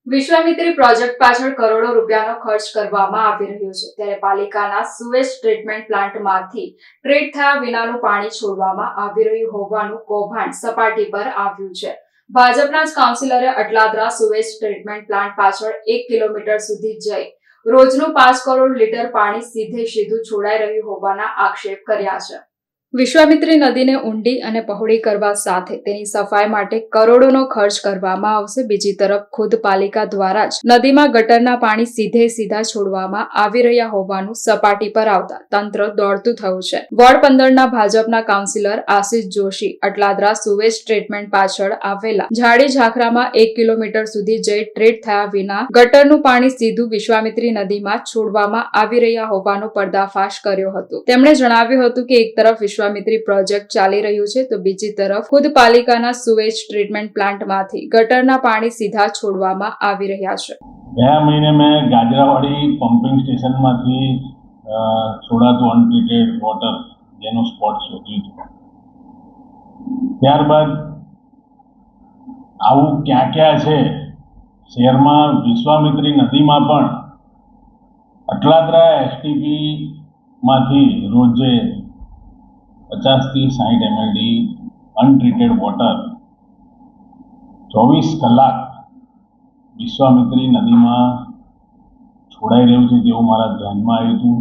Vishwamitri project પાછળ કરોડો રૂપિયાનો ખર્ચ કરવામાં આવી રહ્યો છે, ત્યારે પાલિકાના સુએજ ટ્રીટમેન્ટ પ્લાન્ટમાંથી ટ્રીટ થયા વિનાનું પાણી છોડવામાં આવી રહ્યું હોવાનું કૌભાંડ સપાટી પર આવ્યું છે। ભાજપના જ કાઉન્સિલરે અટલાદરા સુએજ ટ્રીટમેન્ટ પ્લાન્ટ પાછળ 1 કિલોમીટર સુધી જઈ રોજનું 5 કરોડ લીટર પાણી સીધું છોડાઈ રહ્યું હોવાના આક્ષેપ કર્યા છે। વિશ્વામિત્રી નદીને ઊંડી અને પહોળી કરવા સાથે તેની સફાઈ માટે કરોડોનો ખર્ચ કરવામાં આવશે। બીજી તરફ ખુદ પાલિકા દ્વારા જ નદીમાં ગટરના પાણી સીધા છોડવામાં આવી રહ્યા હોવાનું સપાટી પર આવતા તંત્ર દોડતું થયું છે। વોર્ડ 15ના ભાજપના councillor Ashish Joshi Atladara sewage treatment પાછળ આવેલા ઝાડી ઝાખરામાં 1 કિલોમીટર સુધી જઈ ટ્રીટ થયા વિના ગટરનું પાણી સીધું વિશ્વામિત્રી નદીમાં છોડવામાં આવી રહ્યા હોવાનો પર્દાફાશ કર્યો હતો। તેમણે જણાવ્યું હતું કે એક તરફ વિશ્વામિત્રી પ્રોજેક્ટ ચાલી રહ્યું છે તો બીજી તરફ ખુદ પાલિકાના સુવેજ ટ્રીટમેન્ટ પ્લાન્ટમાંથી ગટરના પાણી સીધા છોડવામાં આવી રહ્યા છે। ગયા મહિને મેં ગાજરાવાડી પમ્પિંગ સ્ટેશનમાંથી છોડાતું અનટ્રીટેડ વોટર જેનું સ્પોટ શોધ્યું હતું। ત્યારબાદ આવું ક્યાં છે શહેરમાં વિશ્વામિત્રી નદીમાં પણ અટલાદરા એસટીપી માંથી રોજે 50 થી 60 mld અનટ્રીટેડ વોટર 24 કલાક વિશ્વામિત્રી નદીમાં છોડાઈ રહ્યું છે તેવું મારા ધ્યાનમાં આવ્યું હતું।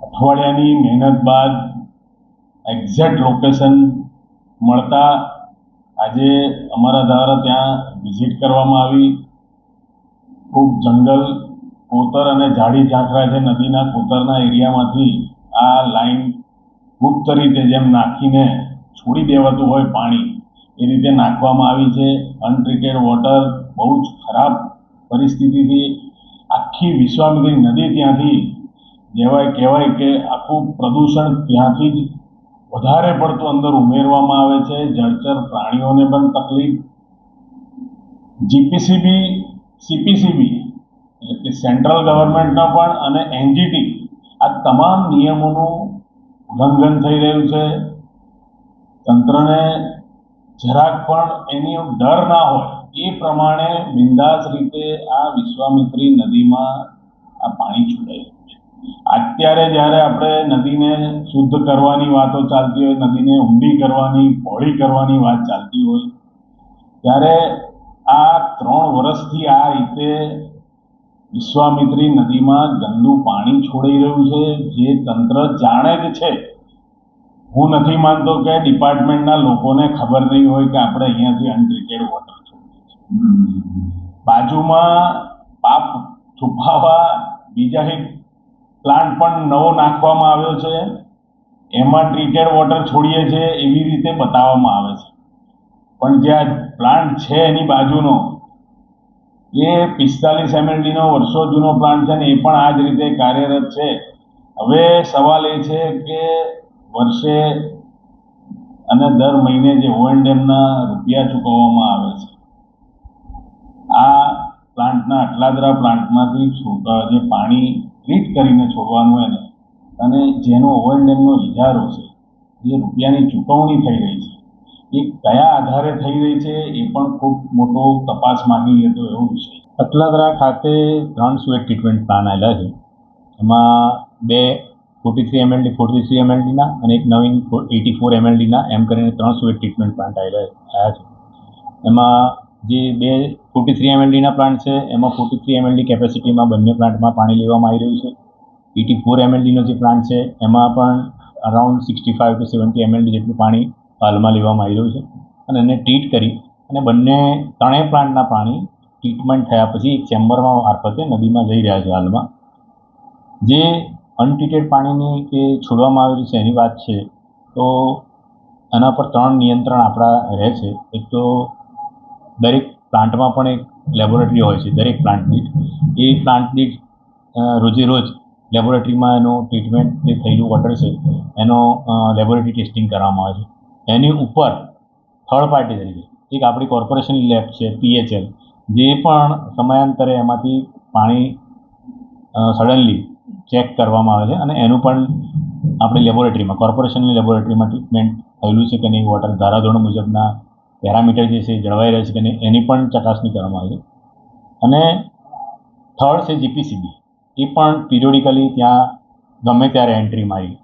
અઠવાડિયાની મહેનત બાદ એક્ઝેક્ટ લોકેશન મળતા આજે અમારા દ્વારા ત્યાં વિઝિટ કરવામાં આવી। ખૂબ જંગલ કોતર અને ઝાડી ઝાંખરા છે નદીના કોતરના એરિયામાંથી આ લાઈન ગુપ્ત રીતે જેમ નાખીને છોડી દેવાતું હોય પાણી એ રીતે નાખવામાં આવી છે। અનટ્રીટેડ વોટર બહુ જ ખરાબ પરિસ્થિતિથી આખી વિશ્વામિત્રી નદી ત્યાંથી કહેવાય કે આખું પ્રદૂષણ ત્યાંથી જ વધારે પડતું અંદર ઉમેરવામાં આવે છે। જળચર પ્રાણીઓને પણ તકલીફ। જીપીસીબી સીપીસીબી એટલે કે સેન્ટ્રલ ગવર્મેન્ટના પણ અને એનજીટી આ તમામ નિયમોનું ઉલ્લંઘન થઈ રહ્યું છે। તંત્રને જરાક પણ એની ડર ના હોય એ પ્રમાણે બિંદાસ રીતે આ વિશ્વામિત્રી નદીમાં આ પાણી છોડાઈ રહ્યું છે। અત્યારે જ્યારે આપણે નદીને શુદ્ધ કરવાની વાતો ચાલતી હોય, નદીને ઊંડી કરવાની, પહોળી કરવાની વાત ચાલતી હોય, ત્યારે આ 3 વર્ષથી આ રીતે વિશ્વામિત્રી નદીમાં ગંદુ પાણી છોડાઈ રહ્યું છે જે તંત્ર જાણે જ છે। હું નથી માનતો કે ડિપાર્ટમેન્ટના લોકોને ખબર નહીં હોય કે આપણે અહીંયાથી અનટ્રીટેડ વોટર છોડીએ છીએ। બાજુમાં પાપ છુપાવવા બીજા એક પ્લાન્ટ પણ નવો નાખવામાં આવ્યો છે, એમાં ટ્રીટેડ વોટર છોડીએ છીએ એવી રીતે બતાવવામાં આવે છે, પણ જે આ પ્લાન્ટ છે એની બાજુનો એ 45 mld નો વર્ષો જૂનો પ્લાન્ટ છે ને એ પણ આ જ રીતે કાર્યરત છે। હવે સવાલ એ છે કે વર્ષે અને દર મહિને જે O&Mના રૂપિયા ચૂકવવામાં આવે છે આ પ્લાન્ટના અટલાદરા પ્લાન્ટમાંથી જે પાણી ટ્રીટ કરીને છોડવાનું હોય ને અને જેનો O&Mનો ઇજારો છે જે રૂપિયાની ચૂકવણી થઈ રહી છે એ કયા આધારે થઈ રહી છે એ પણ ખૂબ મોટો તપાસ માંગી લેતો એવો વિષય। અટલાદરા ખાતે 3 સુએજ ટ્રીટમેન્ટ પ્લાન્ટ આવેલા છે, એમાં 2 43 mld 43 mld ના અને એક નવીન 84 mld ના એમ કરીને 3 સુએજ ટ્રીટમેન્ટ પ્લાન્ટ આવ્યા છે। એમાં જે 2 43 mld ના પ્લાન્ટ છે એમાં 43 mld કેપેસિટીમાં બંને પ્લાન્ટમાં પાણી લેવામાં આવી રહ્યું છે। 84 mld નો જે પ્લાન્ટ છે એમાં પણ અરાઉન્ડ 65 to 70 mld જેટલું પાણી હાલમાં લેવામાં આવી રહ્યું છે અને એને ટ્રીટ કરી અને ત્રણેય પ્લાન્ટના પાણી ટ્રીટમેન્ટ થયા પછી એક ચેમ્બરમાં મારફતે નદીમાં જઈ રહ્યા છે હાલમાં। જે અનટ્રીટેડ પાણીની કે છોડવામાં આવેલી છે એની વાત છે તો એના પર 3 નિયંત્રણ આપણા રહે છે। એક તો દરેક પ્લાન્ટમાં પણ એક લેબોરેટરી હોય છે, દરેક પ્લાન્ટ દીઠ એ પ્લાન્ટ દીઠ રોજે રોજ લેબોરેટરીમાં એનું ટ્રીટમેન્ટ જે થયેલું વોટર છે એનો લેબોરેટરી ટેસ્ટિંગ કરવામાં આવે છે। એની ઉપર થર્ડ પાર્ટી તરીકે એક આપણી કોર્પોરેશનની લેબ છે PHL, જે પણ સમયાંતરે એમાંથી પાણી સડનલી ચેક કરવામાં આવે છે અને એનું પણ આપણી લેબોરેટરીમાં કોર્પોરેશનની લેબોરેટરીમાં ટ્રીટમેન્ટ થયેલું છે કે નહીં, વોટર ધારાધોરણ મુજબના પેરામીટર જે છે જળવાઈ રહે છે કે નહીં એની પણ ચકાસણી કરવામાં આવે છે। અને થર્ડ છે જીપીસીબી, એ પણ પિરિયોડિકલી ત્યાં ગમે ત્યારે એન્ટ્રી મારી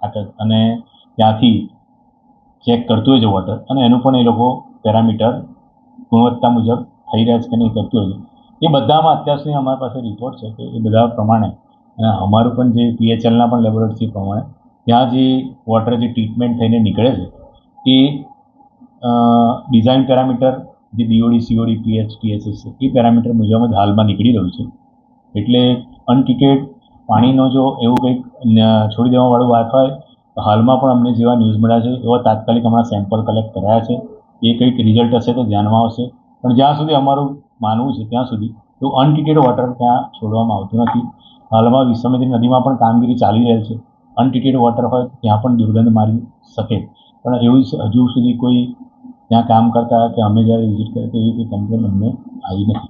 અને ત્યાંથી ચેક કરતું હોય છે વોટર, અને એનું પણ એ લોકો પેરામીટર ગુણવત્તા મુજબ થઈ રહ્યા છે કે નહીં કરતું હોય છે. એ બધામાં અત્યાર સુધી અમારી પાસે રિપોર્ટ છે કે એ બધા પ્રમાણે, અને અમારું પણ જે PHLના પણ લેબોરેટરી પ્રમાણે ત્યાં જે વોટર જે ટ્રીટમેન્ટ થઈને નીકળે છે એ ડિઝાઇન પેરામીટર જે BOD, COD, pH, TSS છે એ પેરામીટર મુજબ જ હાલમાં નીકળી રહ્યું છે. એટલે અનટ્રીટેડ પાણીનો જો એવું કંઈક છોડી દેવાવાળું વાત હોય તો હાલમાં પણ અમને જેવા ન્યૂઝ મળ્યા છે એવા તાત્કાલિક હમણાં સેમ્પલ કલેક્ટ કરાયા છે. એ કંઈક રિઝલ્ટ હશે તો ધ્યાનમાં આવશે, પણ જ્યાં સુધી અમારું માનવું છે ત્યાં સુધી એવું અનટ્રીટેડ વોટર ત્યાં છોડવામાં આવતું નથી. હાલમાં વિશ્વામિત્રી નદીમાં પણ કામગીરી ચાલી રહેલ છે. અનટ્રીટેડ વોટર હોય ત્યાં પણ દુર્ગંધ મારી શકે, પણ એવું હજુ સુધી કોઈ ત્યાં કામ કરતા કે અમે જ્યારે વિઝિટ કરી તો એવી કોઈ કમ્પ્લેન અમને આવી નથી.